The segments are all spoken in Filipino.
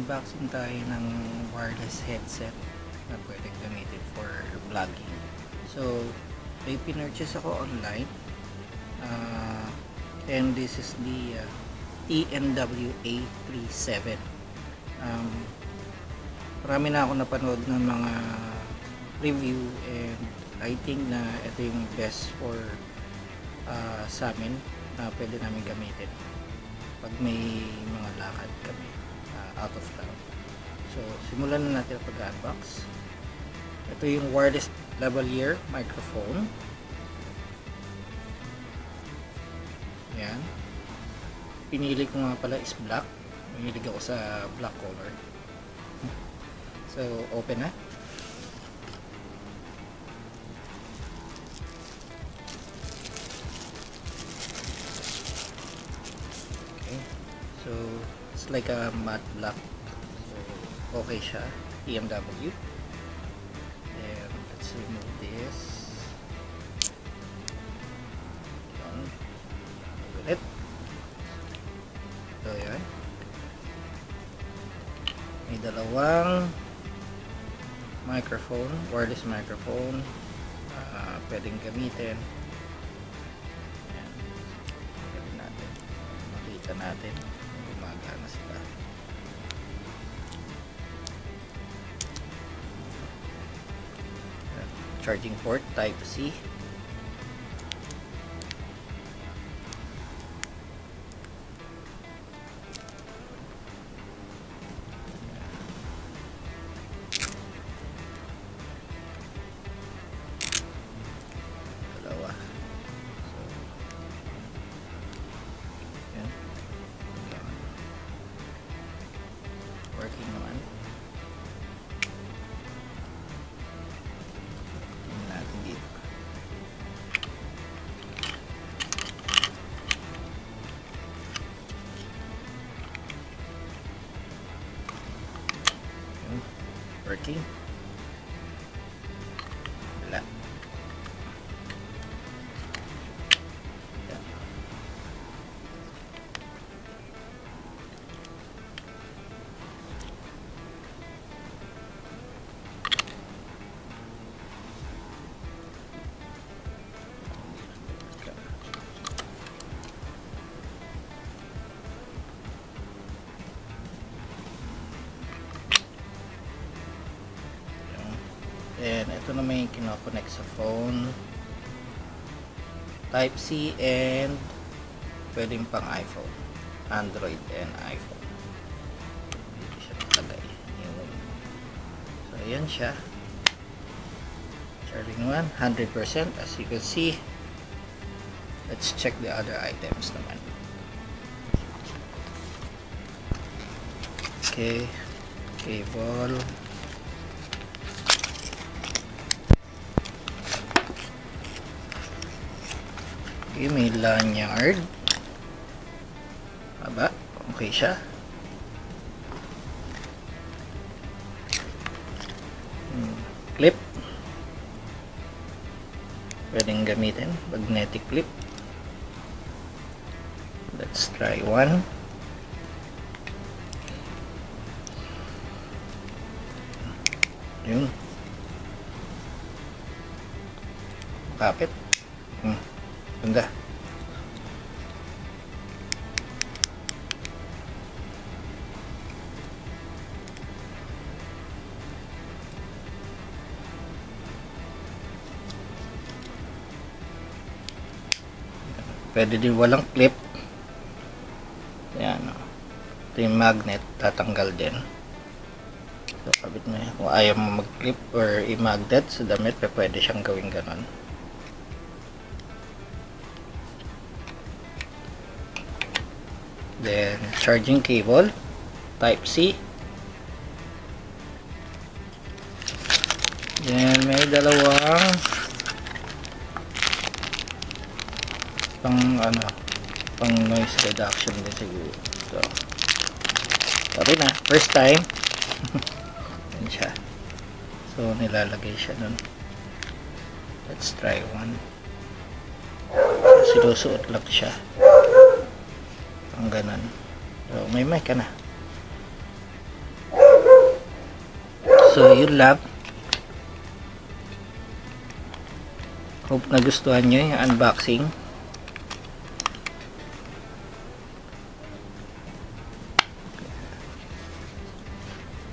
Mag-unboxing tayo ng wireless headset na pwedeng gamitin for vlogging. So, may pinurchase ako online and this is the TNW A37. Marami na ako napanood ng mga review and I think na ito yung best for sa amin na pwede namin gamitin pag may mga lakad kami out of town. So, simulan na natin ang pag-unbox. Ito yung wireless lavalier microphone. Ayan. Pinili ko nga pala is black. Mahilig ako sa black color. So, open na. Okay. So, it's like a matte black. So, okay siya. TNW. And let's remove this. Ulit. So, yan. May dalawang microphone, wireless microphone. Pwedeng gamitin. Ayan. Pwede natin. Makita natin. Gumagana sila. Charging port type C. Dalawa. So, yan. Working naman. Tingnan natin dito. Yan. Working. Wala. Yan. And ito na may kinoconnect sa phone, type C, and pwedeng pang iPhone, Android and iPhone. Dito siya nakalagay. So ayan siya, charging 100% as you can see. Let's check the other items naman. Okay, cable. Okay, may lanyard. Aba, okay siya. Clip. Pwedeng gamitin. Magnetic clip. Let's try one. Yun. Kapit. Ganda. Pwede din walang clip. Yan. Ito yung magnet. Tatanggal din. So, kabit mo yan. Kung ayaw mo mag-clip or i-magnet sa damit, pwede siyang gawin ganon. Then, charging cable, type C. Then, may dalawang pang noise reduction din siguro. So, sorry na, first time. Yan siya. So, nilalagay siya nun. Let's try one. Sinusuot lang siya. Ang ganon. So, may mic ka na. So, yun lang. Hope nagustuhan nyo yung unboxing.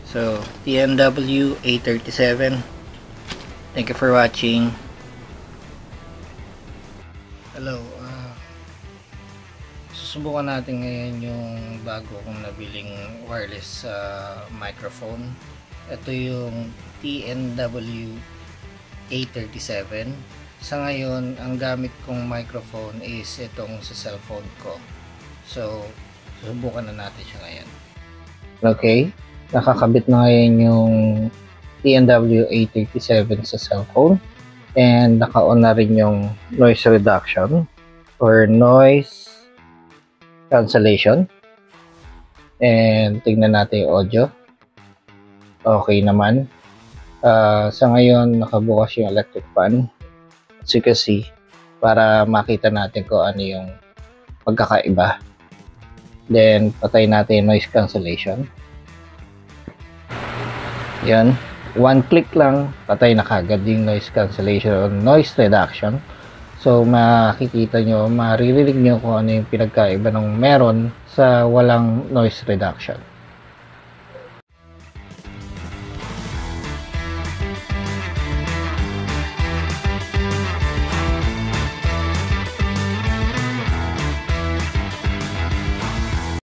So, TNW A37. Thank you for watching. Hello. Susubukan natin ngayon yung bago kong nabiling wireless microphone. Ito yung TNW A37. Sa ngayon, ang gamit kong microphone is itong sa cellphone ko. So, susubukan na natin siya ngayon. Okay, nakakabit na ngayon yung TNW A37 sa cellphone. And naka-on na rin yung noise reduction or noise cancellation. And tingnan natin yung audio. Okay naman. Sa ngayon, nakabukas yung electric fan. As you can see, para makita natin kung ano yung pagkakaiba. Then, patay natin yung noise cancellation. Yan. One click lang, patay na kagad yung noise cancellation or noise reduction. So, makikita nyo, maririnig nyo kung ano yung pinagkaiba ng meron sa walang noise reduction.